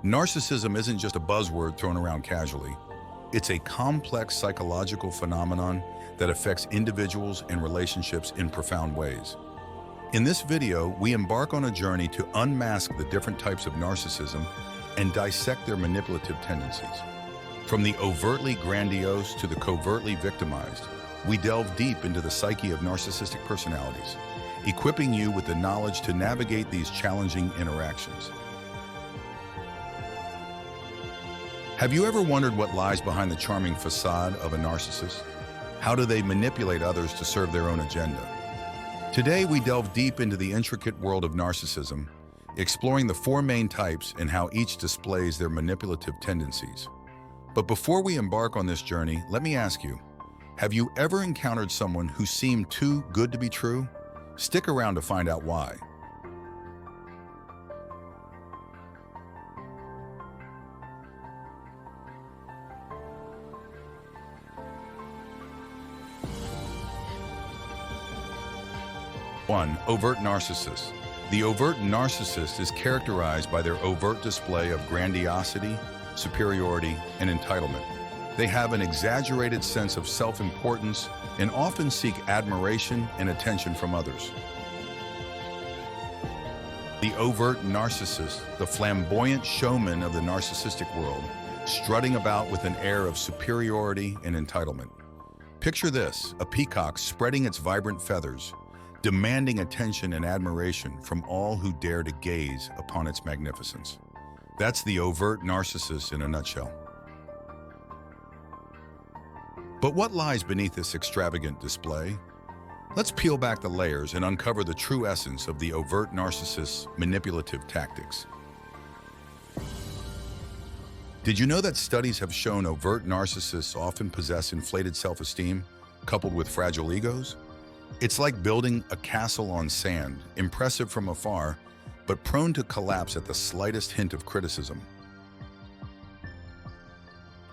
Narcissism isn't just a buzzword thrown around casually. It's a complex psychological phenomenon that affects individuals and relationships in profound ways. In this video, we embark on a journey to unmask the different types of narcissism and dissect their manipulative tendencies. From the overtly grandiose to the covertly victimized, we delve deep into the psyche of narcissistic personalities, equipping you with the knowledge to navigate these challenging interactions. Have you ever wondered what lies behind the charming facade of a narcissist? How do they manipulate others to serve their own agenda? Today, we delve deep into the intricate world of narcissism, exploring the four main types and how each displays their manipulative tendencies. But before we embark on this journey, let me ask you, have you ever encountered someone who seemed too good to be true? Stick around to find out why. 1. Overt Narcissist. The overt narcissist is characterized by their overt display of grandiosity, superiority, and entitlement. They have an exaggerated sense of self-importance and often seek admiration and attention from others. The overt narcissist, the flamboyant showman of the narcissistic world, strutting about with an air of superiority and entitlement. Picture this, a peacock spreading its vibrant feathers, demanding attention and admiration from all who dare to gaze upon its magnificence. That's the overt narcissist in a nutshell. But what lies beneath this extravagant display? Let's peel back the layers and uncover the true essence of the overt narcissist's manipulative tactics. Did you know that studies have shown overt narcissists often possess inflated self-esteem, coupled with fragile egos? It's like building a castle on sand, impressive from afar, but prone to collapse at the slightest hint of criticism.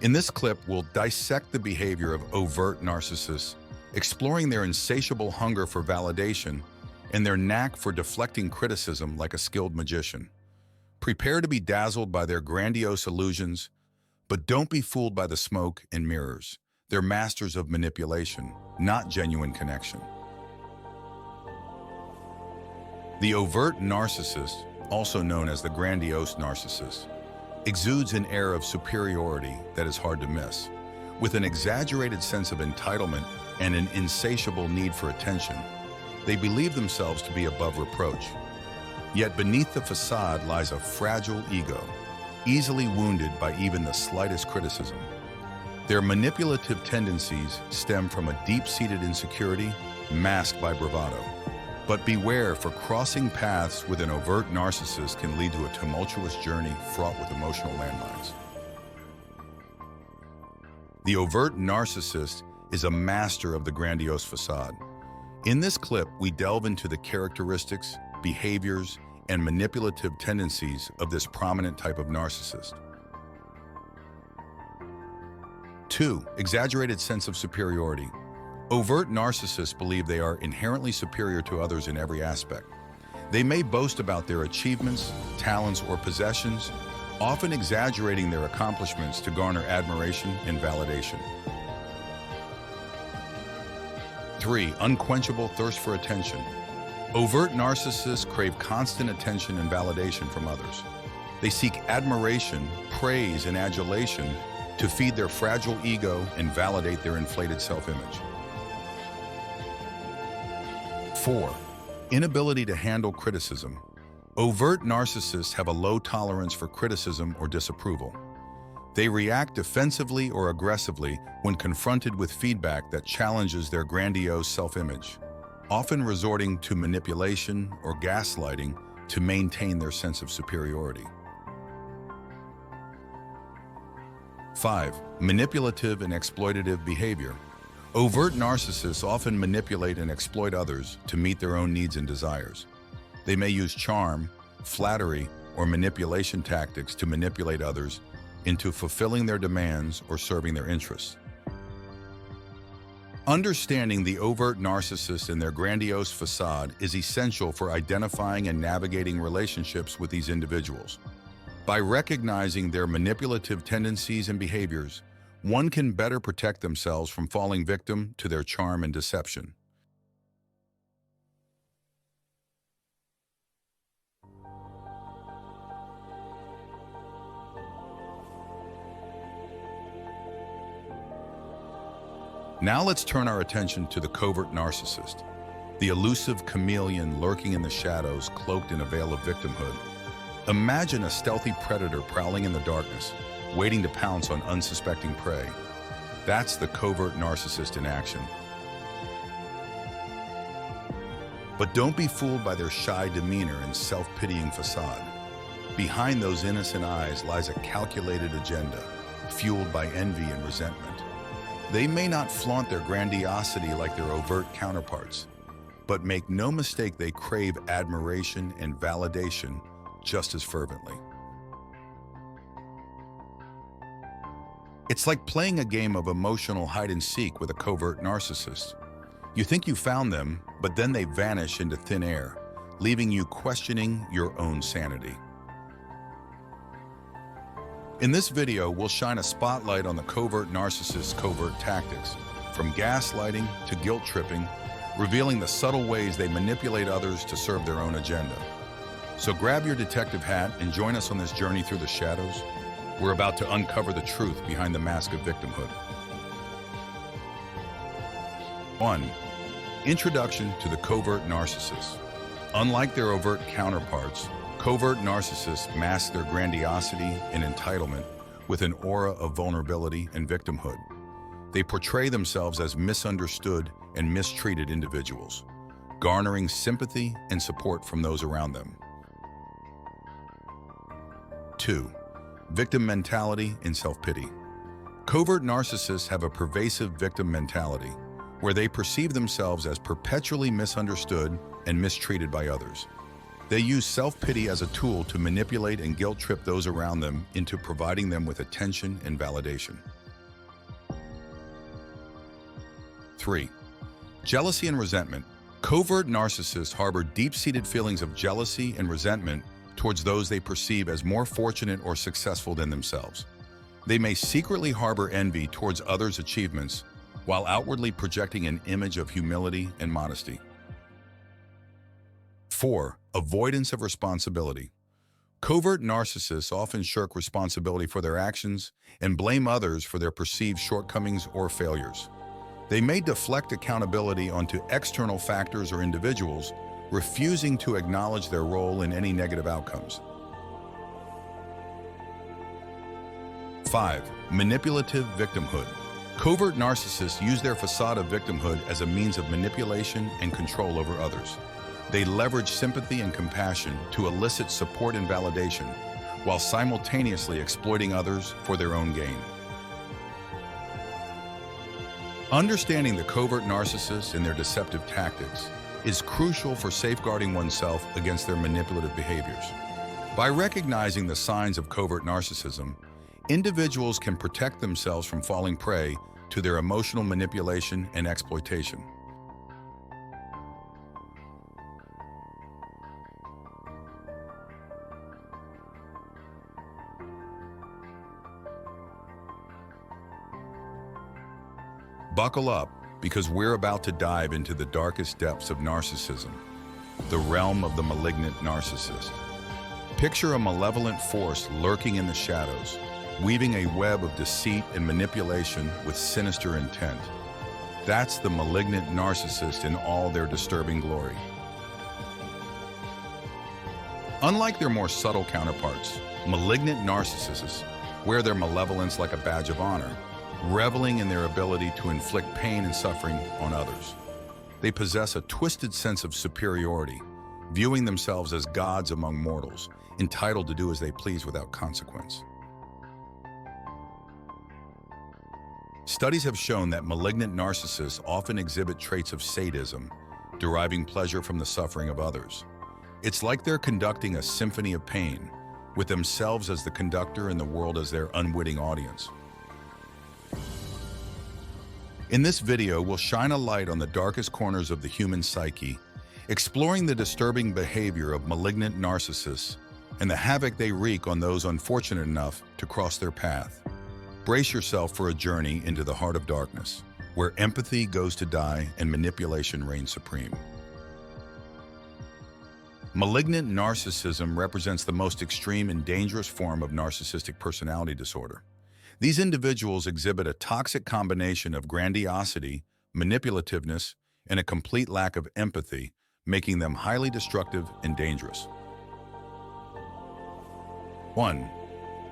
In this clip, we'll dissect the behavior of overt narcissists, exploring their insatiable hunger for validation and their knack for deflecting criticism like a skilled magician. Prepare to be dazzled by their grandiose illusions, but don't be fooled by the smoke and mirrors. They're masters of manipulation, not genuine connection. The overt narcissist, also known as the grandiose narcissist, exudes an air of superiority that is hard to miss. With an exaggerated sense of entitlement and an insatiable need for attention, they believe themselves to be above reproach. Yet beneath the facade lies a fragile ego, easily wounded by even the slightest criticism. Their manipulative tendencies stem from a deep-seated insecurity masked by bravado. But beware, for crossing paths with an overt narcissist can lead to a tumultuous journey fraught with emotional landmines. The overt narcissist is a master of the grandiose facade. In this clip, we delve into the characteristics, behaviors, and manipulative tendencies of this prominent type of narcissist. 2. Exaggerated sense of superiority. Overt narcissists believe they are inherently superior to others in every aspect. They may boast about their achievements, talents, or possessions, often exaggerating their accomplishments to garner admiration and validation. 3. Unquenchable thirst for attention. Overt narcissists crave constant attention and validation from others. They seek admiration, praise, and adulation to feed their fragile ego and validate their inflated self-image. 4. Inability to handle criticism. Overt narcissists have a low tolerance for criticism or disapproval. They react defensively or aggressively when confronted with feedback that challenges their grandiose self-image, often resorting to manipulation or gaslighting to maintain their sense of superiority. 5. Manipulative and exploitative behavior. Overt narcissists often manipulate and exploit others to meet their own needs and desires. They may use charm, flattery, or manipulation tactics to manipulate others into fulfilling their demands or serving their interests. Understanding the overt narcissist and their grandiose facade is essential for identifying and navigating relationships with these individuals. By recognizing their manipulative tendencies and behaviors, one can better protect themselves from falling victim to their charm and deception. Now let's turn our attention to the covert narcissist, the elusive chameleon lurking in the shadows, cloaked in a veil of victimhood. Imagine a stealthy predator prowling in the darkness, waiting to pounce on unsuspecting prey. That's the covert narcissist in action. But don't be fooled by their shy demeanor and self-pitying facade. Behind those innocent eyes lies a calculated agenda, fueled by envy and resentment. They may not flaunt their grandiosity like their overt counterparts, but make no mistake, they crave admiration and validation just as fervently. It's like playing a game of emotional hide-and-seek with a covert narcissist. You think you found them, but then they vanish into thin air, leaving you questioning your own sanity. In this video, we'll shine a spotlight on the covert narcissist's covert tactics, from gaslighting to guilt-tripping, revealing the subtle ways they manipulate others to serve their own agenda. So grab your detective hat and join us on this journey through the shadows. We're about to uncover the truth behind the mask of victimhood. 1. Introduction to the covert narcissist. Unlike their overt counterparts, covert narcissists mask their grandiosity and entitlement with an aura of vulnerability and victimhood. They portray themselves as misunderstood and mistreated individuals, garnering sympathy and support from those around them. 2. Victim mentality and self-pity. Covert narcissists have a pervasive victim mentality, where they perceive themselves as perpetually misunderstood and mistreated by others. They use self-pity as a tool to manipulate and guilt-trip those around them into providing them with attention and validation. 3. Jealousy and resentment. Covert narcissists harbor deep-seated feelings of jealousy and resentment towards those they perceive as more fortunate or successful than themselves. They may secretly harbor envy towards others' achievements while outwardly projecting an image of humility and modesty. 4. Avoidance of responsibility. Covert narcissists often shirk responsibility for their actions and blame others for their perceived shortcomings or failures. They may deflect accountability onto external factors or individuals, refusing to acknowledge their role in any negative outcomes. 5. Manipulative victimhood. Covert narcissists use their facade of victimhood as a means of manipulation and control over others. They leverage sympathy and compassion to elicit support and validation, while simultaneously exploiting others for their own gain. Understanding the covert narcissists and their deceptive tactics is crucial for safeguarding oneself against their manipulative behaviors. By recognizing the signs of covert narcissism, individuals can protect themselves from falling prey to their emotional manipulation and exploitation. Buckle up, because we're about to dive into the darkest depths of narcissism, the realm of the malignant narcissist. Picture a malevolent force lurking in the shadows, weaving a web of deceit and manipulation with sinister intent. That's the malignant narcissist in all their disturbing glory. Unlike their more subtle counterparts, malignant narcissists wear their malevolence like a badge of honor, reveling in their ability to inflict pain and suffering on others. They possess a twisted sense of superiority, viewing themselves as gods among mortals, entitled to do as they please without consequence. Studies have shown that malignant narcissists often exhibit traits of sadism, deriving pleasure from the suffering of others. It's like they're conducting a symphony of pain, with themselves as the conductor and the world as their unwitting audience. In this video, we'll shine a light on the darkest corners of the human psyche, exploring the disturbing behavior of malignant narcissists and the havoc they wreak on those unfortunate enough to cross their path. Brace yourself for a journey into the heart of darkness, where empathy goes to die and manipulation reigns supreme. Malignant narcissism represents the most extreme and dangerous form of narcissistic personality disorder. These individuals exhibit a toxic combination of grandiosity, manipulativeness, and a complete lack of empathy, making them highly destructive and dangerous. 1.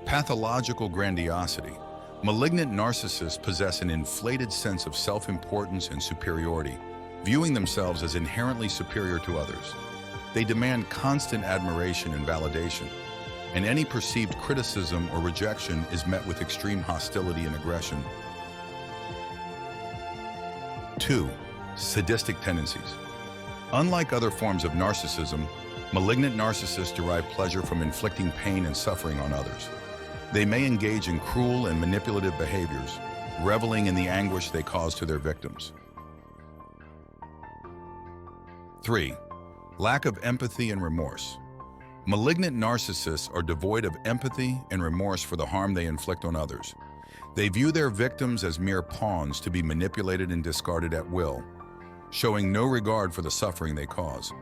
Pathological grandiosity. Malignant narcissists possess an inflated sense of self-importance and superiority, viewing themselves as inherently superior to others. They demand constant admiration and validation, and any perceived criticism or rejection is met with extreme hostility and aggression. 2. Sadistic tendencies. Unlike other forms of narcissism, malignant narcissists derive pleasure from inflicting pain and suffering on others. They may engage in cruel and manipulative behaviors, reveling in the anguish they cause to their victims. 3. Lack of empathy and remorse. Malignant narcissists are devoid of empathy and remorse for the harm they inflict on others. They view their victims as mere pawns to be manipulated and discarded at will, showing no regard for the suffering they cause.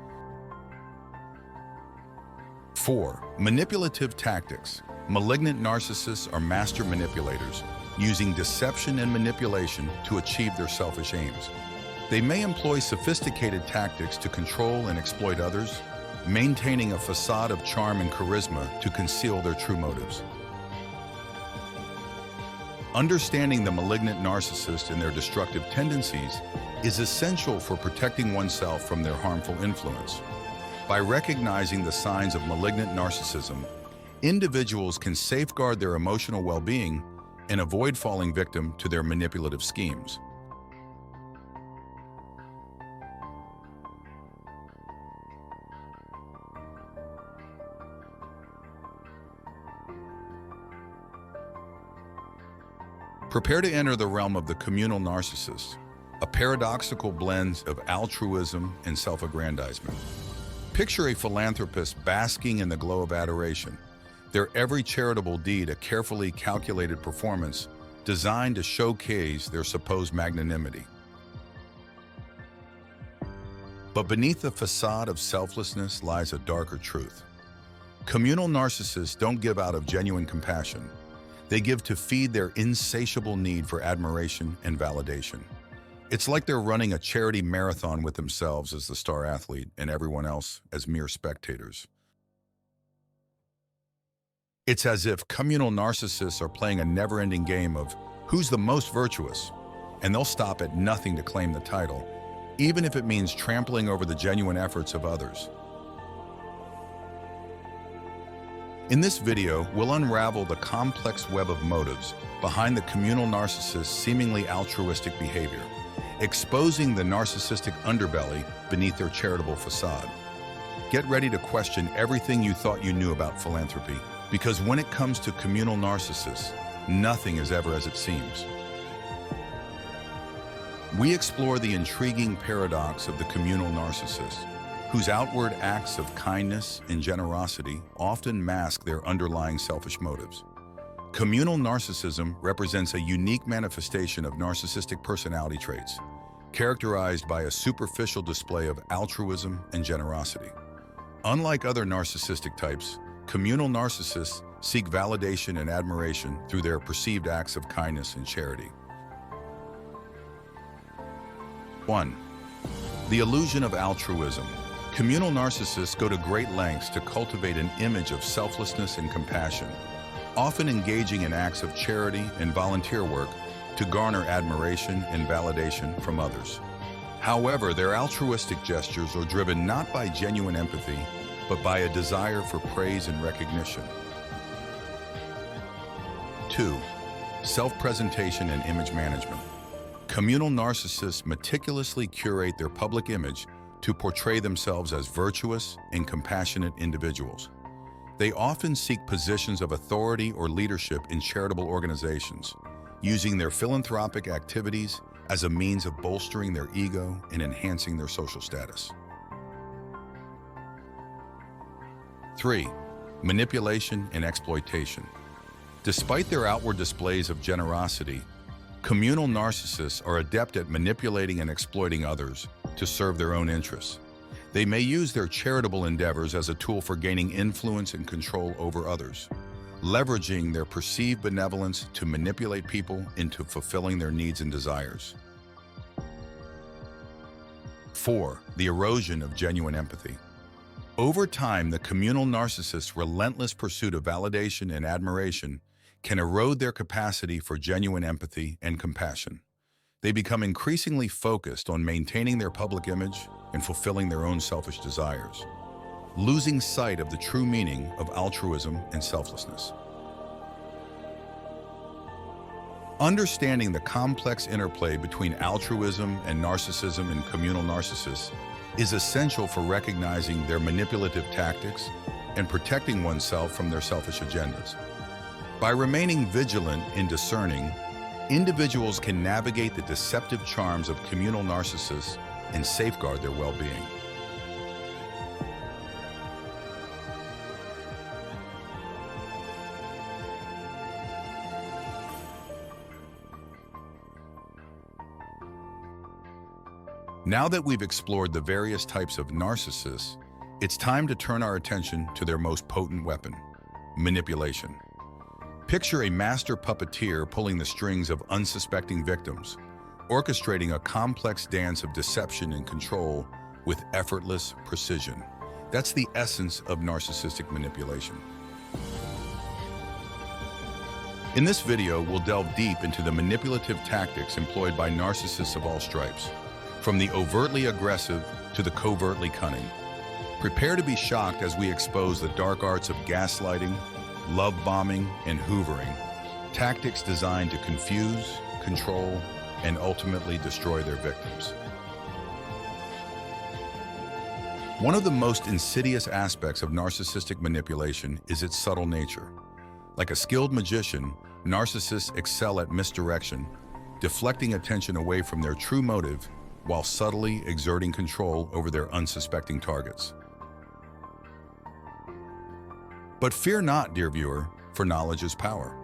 4. Manipulative tactics. Malignant narcissists are master manipulators, using deception and manipulation to achieve their selfish aims. They may employ sophisticated tactics to control and exploit others, maintaining a facade of charm and charisma to conceal their true motives. Understanding the malignant narcissist and their destructive tendencies is essential for protecting oneself from their harmful influence. By recognizing the signs of malignant narcissism, individuals can safeguard their emotional well-being and avoid falling victim to their manipulative schemes. Prepare to enter the realm of the communal narcissist, a paradoxical blend of altruism and self-aggrandizement. Picture a philanthropist basking in the glow of adoration, their every charitable deed a carefully calculated performance designed to showcase their supposed magnanimity. But beneath the facade of selflessness lies a darker truth. Communal narcissists don't give out of genuine compassion. They give to feed their insatiable need for admiration and validation. It's like they're running a charity marathon with themselves as the star athlete and everyone else as mere spectators. It's as if communal narcissists are playing a never-ending game of who's the most virtuous, and they'll stop at nothing to claim the title, even if it means trampling over the genuine efforts of others. In this video, we'll unravel the complex web of motives behind the communal narcissist's seemingly altruistic behavior, exposing the narcissistic underbelly beneath their charitable facade. Get ready to question everything you thought you knew about philanthropy, because when it comes to communal narcissists, nothing is ever as it seems. We explore the intriguing paradox of the communal narcissist, whose outward acts of kindness and generosity often mask their underlying selfish motives. Communal narcissism represents a unique manifestation of narcissistic personality traits, characterized by a superficial display of altruism and generosity. Unlike other narcissistic types, communal narcissists seek validation and admiration through their perceived acts of kindness and charity. 1. The illusion of altruism. Communal narcissists go to great lengths to cultivate an image of selflessness and compassion, often engaging in acts of charity and volunteer work to garner admiration and validation from others. However, their altruistic gestures are driven not by genuine empathy, but by a desire for praise and recognition. 2. Self-presentation and image management. Communal narcissists meticulously curate their public image to portray themselves as virtuous and compassionate individuals. They often seek positions of authority or leadership in charitable organizations, using their philanthropic activities as a means of bolstering their ego and enhancing their social status. 3. manipulation, and exploitation. Despite their outward displays of generosity, communal narcissists are adept at manipulating and exploiting others to serve their own interests. They may use their charitable endeavors as a tool for gaining influence and control over others, leveraging their perceived benevolence to manipulate people into fulfilling their needs and desires. 4. The erosion of genuine empathy. Over time, the communal narcissist's relentless pursuit of validation and admiration can erode their capacity for genuine empathy and compassion. They become increasingly focused on maintaining their public image and fulfilling their own selfish desires, losing sight of the true meaning of altruism and selflessness. Understanding the complex interplay between altruism and narcissism in communal narcissists is essential for recognizing their manipulative tactics and protecting oneself from their selfish agendas. By remaining vigilant and discerning, individuals can navigate the deceptive charms of communal narcissists and safeguard their well-being. Now that we've explored the various types of narcissists, it's time to turn our attention to their most potent weapon, manipulation. Picture a master puppeteer pulling the strings of unsuspecting victims, orchestrating a complex dance of deception and control with effortless precision. That's the essence of narcissistic manipulation. In this video, we'll delve deep into the manipulative tactics employed by narcissists of all stripes, from the overtly aggressive to the covertly cunning. Prepare to be shocked as we expose the dark arts of gaslighting, love bombing, and hoovering, tactics designed to confuse, control, and ultimately destroy their victims. One of the most insidious aspects of narcissistic manipulation is its subtle nature. Like a skilled magician, narcissists excel at misdirection, deflecting attention away from their true motive while subtly exerting control over their unsuspecting targets. But fear not, dear viewer, for knowledge is power.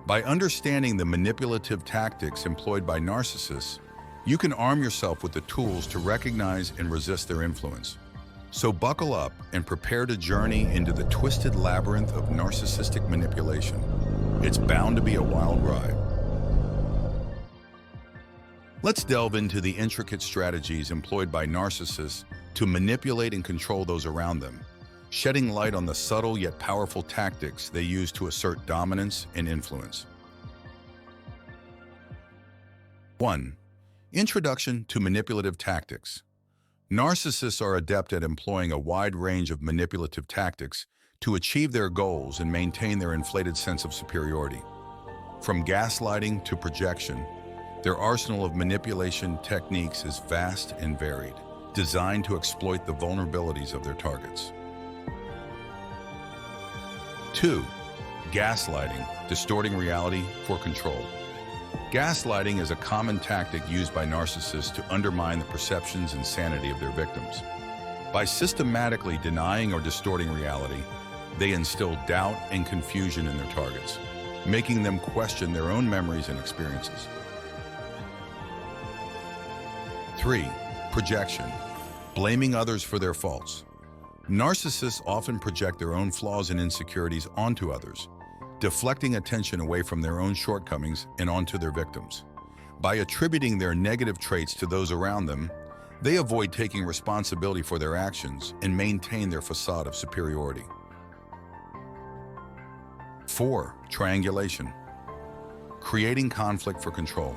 By understanding the manipulative tactics employed by narcissists, you can arm yourself with the tools to recognize and resist their influence. So buckle up and prepare to journey into the twisted labyrinth of narcissistic manipulation. It's bound to be a wild ride. Let's delve into the intricate strategies employed by narcissists to manipulate and control those around them, shedding light on the subtle yet powerful tactics they use to assert dominance and influence. 1. Introduction to manipulative tactics. Narcissists are adept at employing a wide range of manipulative tactics to achieve their goals and maintain their inflated sense of superiority. From gaslighting to projection, their arsenal of manipulation techniques is vast and varied, designed to exploit the vulnerabilities of their targets. 2. Gaslighting, distorting reality for control. Gaslighting is a common tactic used by narcissists to undermine the perceptions and sanity of their victims. By systematically denying or distorting reality, they instill doubt and confusion in their targets, making them question their own memories and experiences. 3. Projection, blaming others for their faults. Narcissists often project their own flaws and insecurities onto others, deflecting attention away from their own shortcomings and onto their victims. By attributing their negative traits to those around them, they avoid taking responsibility for their actions and maintain their facade of superiority. 4. Triangulation, creating conflict for control.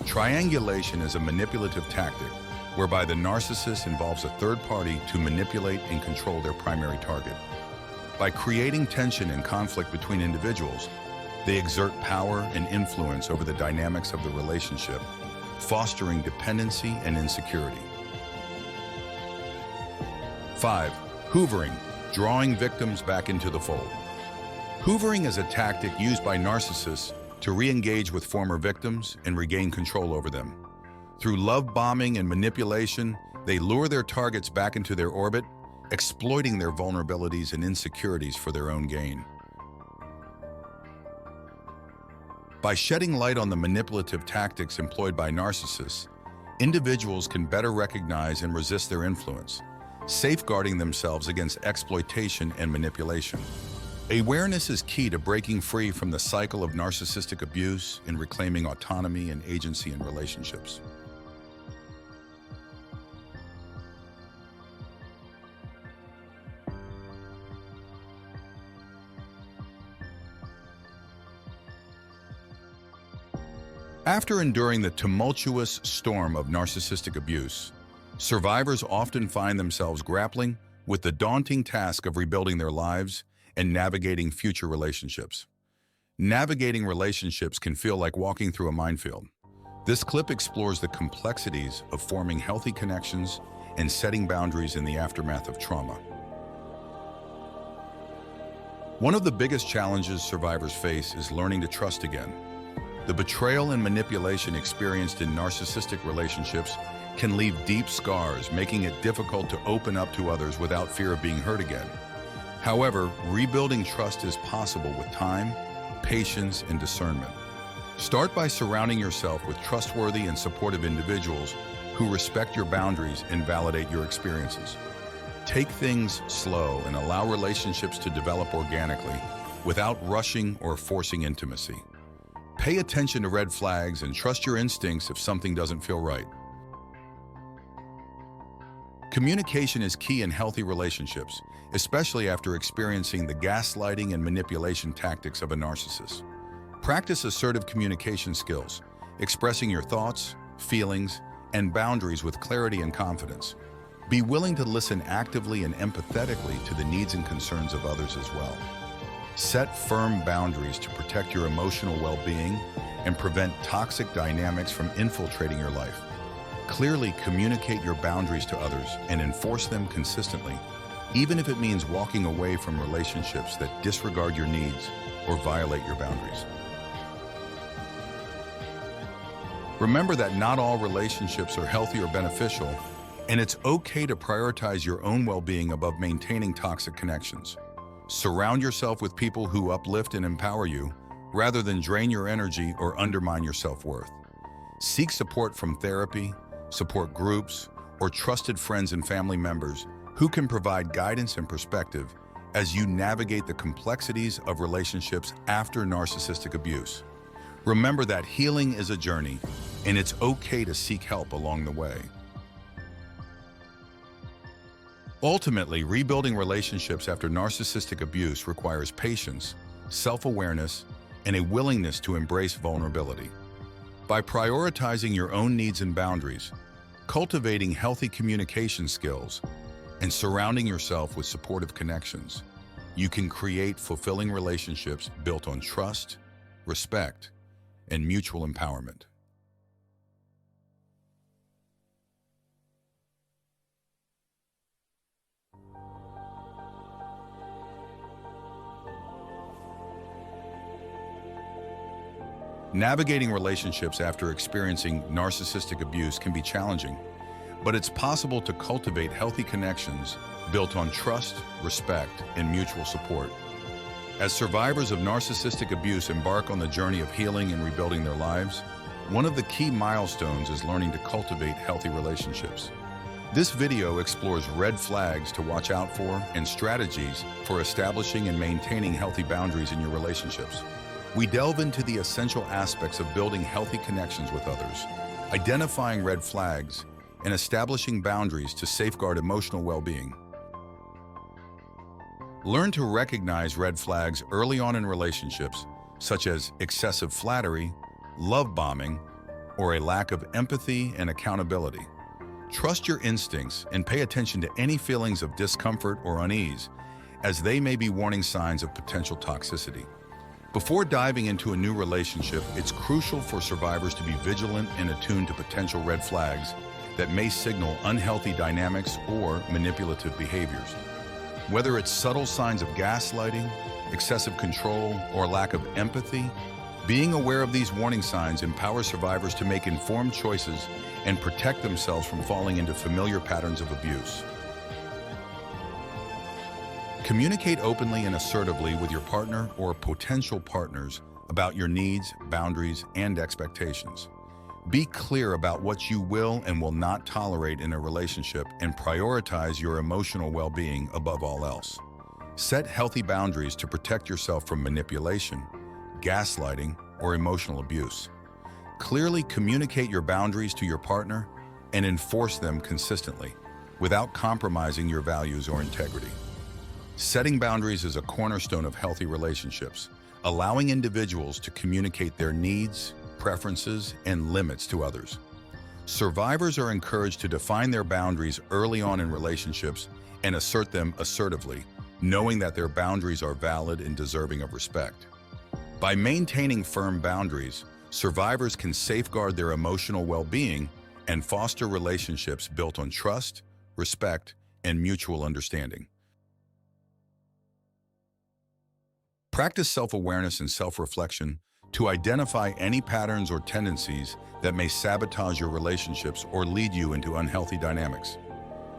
Triangulation is a manipulative tactic whereby the narcissist involves a third party to manipulate and control their primary target. By creating tension and conflict between individuals, they exert power and influence over the dynamics of the relationship, fostering dependency and insecurity. 5. Hoovering, drawing victims back into the fold. Hoovering is a tactic used by narcissists to re-engage with former victims and regain control over them. Through love bombing and manipulation, they lure their targets back into their orbit, exploiting their vulnerabilities and insecurities for their own gain. By shedding light on the manipulative tactics employed by narcissists, individuals can better recognize and resist their influence, safeguarding themselves against exploitation and manipulation. Awareness is key to breaking free from the cycle of narcissistic abuse and reclaiming autonomy and agency in relationships. After enduring the tumultuous storm of narcissistic abuse, survivors often find themselves grappling with the daunting task of rebuilding their lives and navigating future relationships. Navigating relationships can feel like walking through a minefield. This clip explores the complexities of forming healthy connections and setting boundaries in the aftermath of trauma. One of the biggest challenges survivors face is learning to trust again. The betrayal and manipulation experienced in narcissistic relationships can leave deep scars, making it difficult to open up to others without fear of being hurt again. However, rebuilding trust is possible with time, patience, and discernment. Start by surrounding yourself with trustworthy and supportive individuals who respect your boundaries and validate your experiences. Take things slow and allow relationships to develop organically without rushing or forcing intimacy. Pay attention to red flags and trust your instincts if something doesn't feel right. Communication is key in healthy relationships, especially after experiencing the gaslighting and manipulation tactics of a narcissist. Practice assertive communication skills, expressing your thoughts, feelings, and boundaries with clarity and confidence. Be willing to listen actively and empathetically to the needs and concerns of others as well. Set firm boundaries to protect your emotional well-being and prevent toxic dynamics from infiltrating your life. Clearly communicate your boundaries to others and enforce them consistently, even if it means walking away from relationships that disregard your needs or violate your boundaries. Remember that not all relationships are healthy or beneficial, and it's okay to prioritize your own well-being above maintaining toxic connections. Surround yourself with people who uplift and empower you, rather than drain your energy or undermine your self-worth. Seek support from therapy, support groups, or trusted friends and family members who can provide guidance and perspective as you navigate the complexities of relationships after narcissistic abuse. Remember that healing is a journey, and it's okay to seek help along the way. Ultimately, rebuilding relationships after narcissistic abuse requires patience, self-awareness, and a willingness to embrace vulnerability. By prioritizing your own needs and boundaries, cultivating healthy communication skills, and surrounding yourself with supportive connections, you can create fulfilling relationships built on trust, respect, and mutual empowerment. Navigating relationships after experiencing narcissistic abuse can be challenging, but it's possible to cultivate healthy connections built on trust, respect, and mutual support. As survivors of narcissistic abuse embark on the journey of healing and rebuilding their lives, one of the key milestones is learning to cultivate healthy relationships. This video explores red flags to watch out for and strategies for establishing and maintaining healthy boundaries in your relationships. We delve into the essential aspects of building healthy connections with others, identifying red flags, and establishing boundaries to safeguard emotional well-being. Learn to recognize red flags early on in relationships, such as excessive flattery, love bombing, or a lack of empathy and accountability. Trust your instincts and pay attention to any feelings of discomfort or unease, as they may be warning signs of potential toxicity. Before diving into a new relationship, it's crucial for survivors to be vigilant and attuned to potential red flags that may signal unhealthy dynamics or manipulative behaviors. Whether it's subtle signs of gaslighting, excessive control, or lack of empathy, being aware of these warning signs empowers survivors to make informed choices and protect themselves from falling into familiar patterns of abuse. Communicate openly and assertively with your partner or potential partners about your needs, boundaries, and expectations. Be clear about what you will and will not tolerate in a relationship and prioritize your emotional well-being above all else. Set healthy boundaries to protect yourself from manipulation, gaslighting, or emotional abuse. Clearly communicate your boundaries to your partner and enforce them consistently, without compromising your values or integrity. Setting boundaries is a cornerstone of healthy relationships, allowing individuals to communicate their needs, preferences, and limits to others. Survivors are encouraged to define their boundaries early on in relationships and assert them assertively, knowing that their boundaries are valid and deserving of respect. By maintaining firm boundaries, survivors can safeguard their emotional well-being and foster relationships built on trust, respect, and mutual understanding. Practice self-awareness and self-reflection to identify any patterns or tendencies that may sabotage your relationships or lead you into unhealthy dynamics.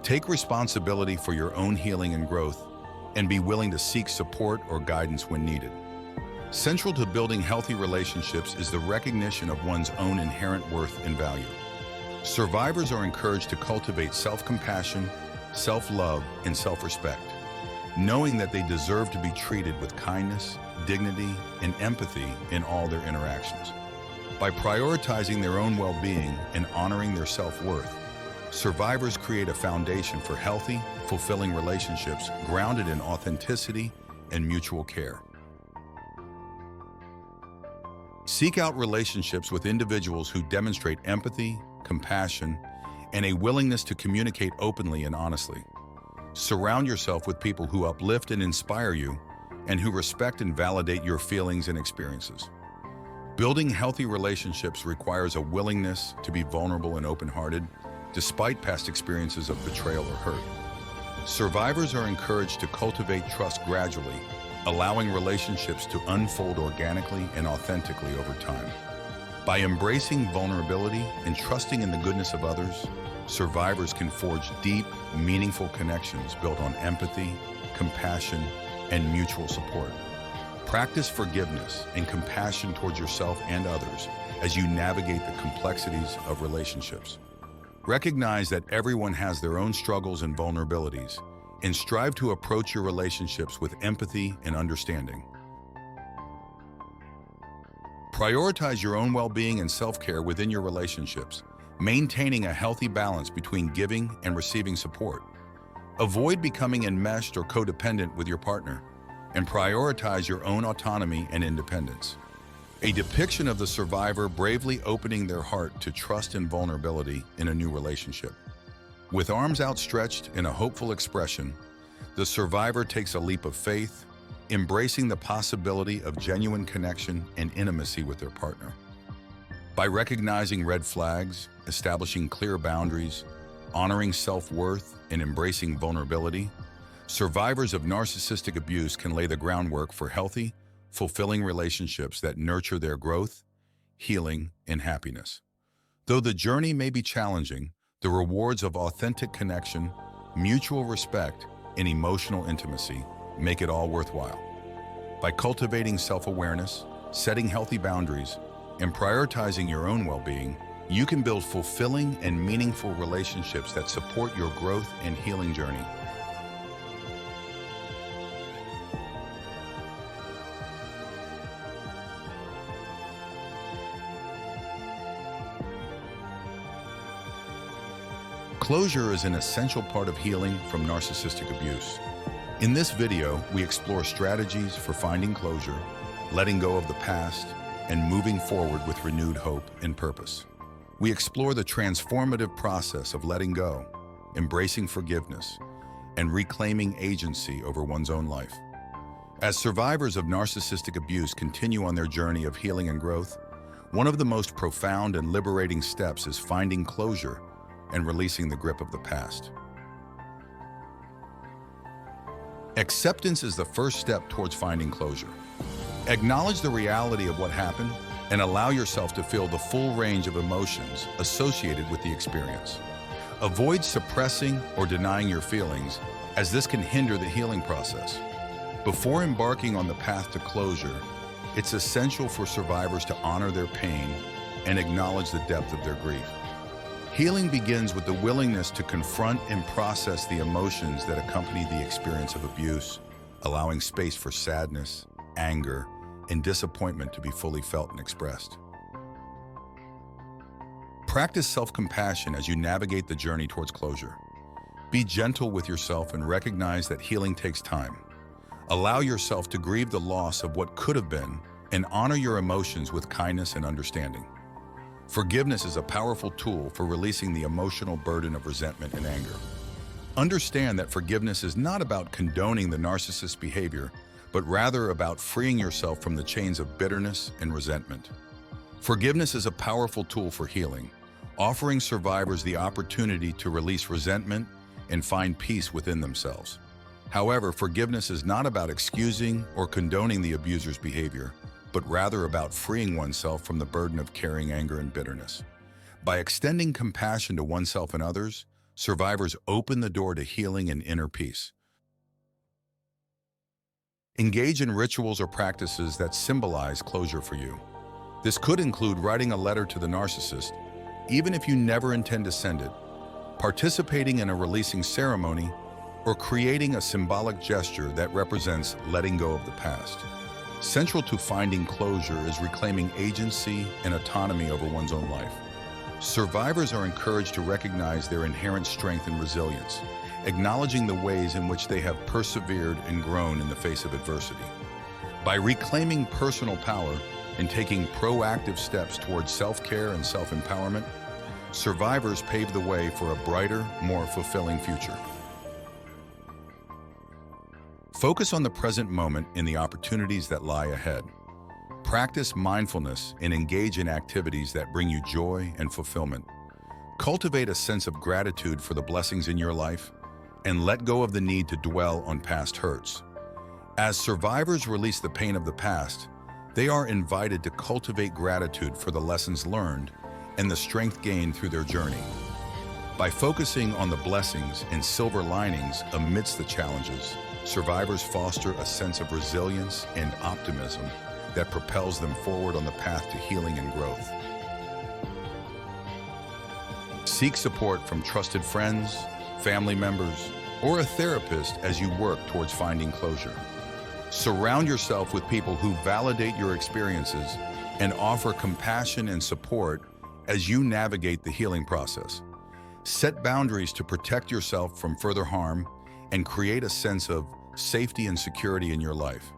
Take responsibility for your own healing and growth, and be willing to seek support or guidance when needed. Central to building healthy relationships is the recognition of one's own inherent worth and value. Survivors are encouraged to cultivate self-compassion, self-love, and self-respect, knowing that they deserve to be treated with kindness, dignity, and empathy in all their interactions. By prioritizing their own well-being and honoring their self-worth, survivors create a foundation for healthy, fulfilling relationships grounded in authenticity and mutual care. Seek out relationships with individuals who demonstrate empathy, compassion, and a willingness to communicate openly and honestly. Surround yourself with people who uplift and inspire you and who respect and validate your feelings and experiences. Building healthy relationships requires a willingness to be vulnerable and open-hearted, despite past experiences of betrayal or hurt. Survivors are encouraged to cultivate trust gradually, allowing relationships to unfold organically and authentically over time. By embracing vulnerability and trusting in the goodness of others, survivors can forge deep, meaningful connections built on empathy, compassion, and mutual support. Practice forgiveness and compassion towards yourself and others as you navigate the complexities of relationships. Recognize that everyone has their own struggles and vulnerabilities, and strive to approach your relationships with empathy and understanding. Prioritize your own well-being and self-care within your relationships, maintaining a healthy balance between giving and receiving support. Avoid becoming enmeshed or codependent with your partner, and prioritize your own autonomy and independence. A depiction of the survivor bravely opening their heart to trust and vulnerability in a new relationship. With arms outstretched in a hopeful expression, the survivor takes a leap of faith, embracing the possibility of genuine connection and intimacy with their partner. By recognizing red flags, establishing clear boundaries, honoring self-worth, and embracing vulnerability, survivors of narcissistic abuse can lay the groundwork for healthy, fulfilling relationships that nurture their growth, healing, and happiness. Though the journey may be challenging, the rewards of authentic connection, mutual respect, and emotional intimacy make it all worthwhile. By cultivating self-awareness, setting healthy boundaries, and prioritizing your own well-being, you can build fulfilling and meaningful relationships that support your growth and healing journey. Closure is an essential part of healing from narcissistic abuse. In this video, we explore strategies for finding closure, letting go of the past, and moving forward with renewed hope and purpose. We explore the transformative process of letting go, embracing forgiveness, and reclaiming agency over one's own life. As survivors of narcissistic abuse continue on their journey of healing and growth, one of the most profound and liberating steps is finding closure and releasing the grip of the past. Acceptance is the first step towards finding closure. Acknowledge the reality of what happened and allow yourself to feel the full range of emotions associated with the experience. Avoid suppressing or denying your feelings, as this can hinder the healing process. Before embarking on the path to closure, it's essential for survivors to honor their pain and acknowledge the depth of their grief. Healing begins with the willingness to confront and process the emotions that accompany the experience of abuse, allowing space for sadness, anger, and disappointment to be fully felt and expressed. Practice self-compassion as you navigate the journey towards closure. Be gentle with yourself and recognize that healing takes time. Allow yourself to grieve the loss of what could have been and honor your emotions with kindness and understanding. Forgiveness is a powerful tool for releasing the emotional burden of resentment and anger. Understand that forgiveness is not about condoning the narcissist's behavior, but rather about freeing yourself from the chains of bitterness and resentment. Forgiveness is a powerful tool for healing, offering survivors the opportunity to release resentment and find peace within themselves. However, forgiveness is not about excusing or condoning the abuser's behavior, but rather about freeing oneself from the burden of carrying anger and bitterness. By extending compassion to oneself and others, survivors open the door to healing and inner peace. Engage in rituals or practices that symbolize closure for you. This could include writing a letter to the narcissist, even if you never intend to send it, participating in a releasing ceremony, or creating a symbolic gesture that represents letting go of the past. Central to finding closure is reclaiming agency and autonomy over one's own life. Survivors are encouraged to recognize their inherent strength and resilience, acknowledging the ways in which they have persevered and grown in the face of adversity. By reclaiming personal power and taking proactive steps towards self-care and self-empowerment, survivors pave the way for a brighter, more fulfilling future. Focus on the present moment and the opportunities that lie ahead. Practice mindfulness and engage in activities that bring you joy and fulfillment. Cultivate a sense of gratitude for the blessings in your life and let go of the need to dwell on past hurts. As survivors release the pain of the past, they are invited to cultivate gratitude for the lessons learned and the strength gained through their journey. By focusing on the blessings and silver linings amidst the challenges, survivors foster a sense of resilience and optimism that propels them forward on the path to healing and growth. Seek support from trusted friends, family members, or a therapist as you work towards finding closure. Surround yourself with people who validate your experiences and offer compassion and support as you navigate the healing process. Set boundaries to protect yourself from further harm and create a sense of safety and security in your life.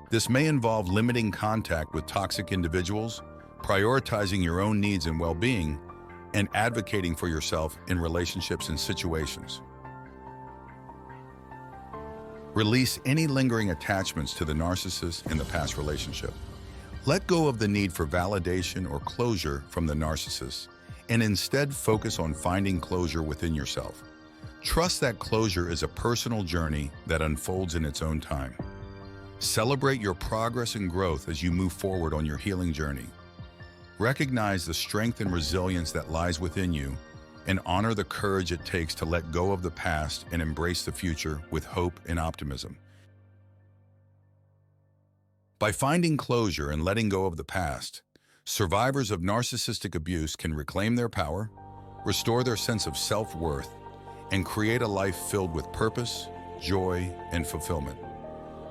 This may involve limiting contact with toxic individuals, prioritizing your own needs and well-being, and advocating for yourself in relationships and situations. Release any lingering attachments to the narcissist in the past relationship. Let go of the need for validation or closure from the narcissist, and instead focus on finding closure within yourself. Trust that closure is a personal journey that unfolds in its own time. Celebrate your progress and growth as you move forward on your healing journey. Recognize the strength and resilience that lies within you, and honor the courage it takes to let go of the past and embrace the future with hope and optimism. By finding closure and letting go of the past, survivors of narcissistic abuse can reclaim their power, restore their sense of self-worth, and create a life filled with purpose, joy, and fulfillment.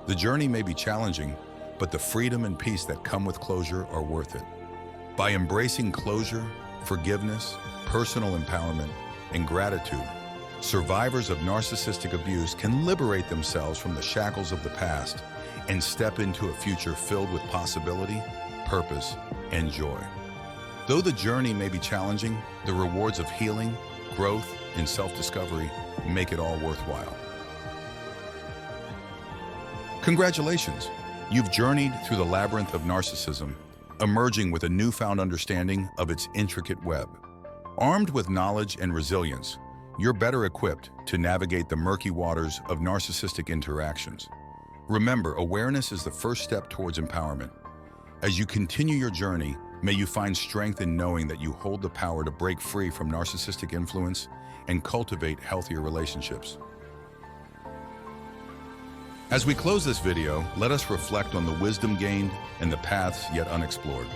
The journey may be challenging, but the freedom and peace that come with closure are worth it. By embracing closure, forgiveness, personal empowerment, and gratitude, survivors of narcissistic abuse can liberate themselves from the shackles of the past and step into a future filled with possibility, purpose, and joy. Though the journey may be challenging, the rewards of healing, growth, and self-discovery make it all worthwhile. Congratulations! You've journeyed through the labyrinth of narcissism, emerging with a newfound understanding of its intricate web. Armed with knowledge and resilience, you're better equipped to navigate the murky waters of narcissistic interactions. Remember, awareness is the first step towards empowerment. As you continue your journey, may you find strength in knowing that you hold the power to break free from narcissistic influence and cultivate healthier relationships. As we close this video, let us reflect on the wisdom gained and the paths yet unexplored.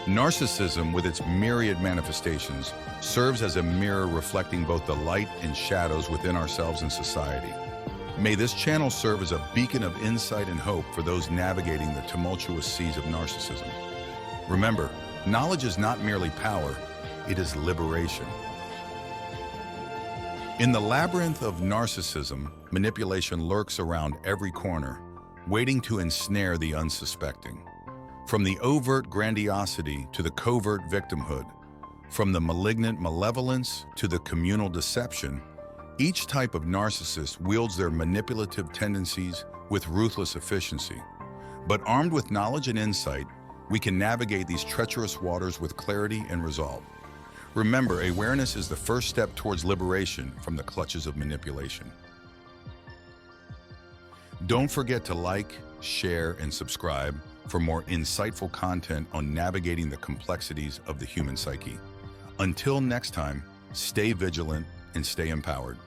Narcissism, with its myriad manifestations, serves as a mirror reflecting both the light and shadows within ourselves and society. May this channel serve as a beacon of insight and hope for those navigating the tumultuous seas of narcissism. Remember, knowledge is not merely power, it is liberation. In the labyrinth of narcissism, manipulation lurks around every corner, waiting to ensnare the unsuspecting. From the overt grandiosity to the covert victimhood, from the malignant malevolence to the communal deception, each type of narcissist wields their manipulative tendencies with ruthless efficiency. But armed with knowledge and insight, we can navigate these treacherous waters with clarity and resolve. Remember, awareness is the first step towards liberation from the clutches of manipulation. Don't forget to like, share, and subscribe for more insightful content on navigating the complexities of the human psyche. Until next time, stay vigilant and stay empowered.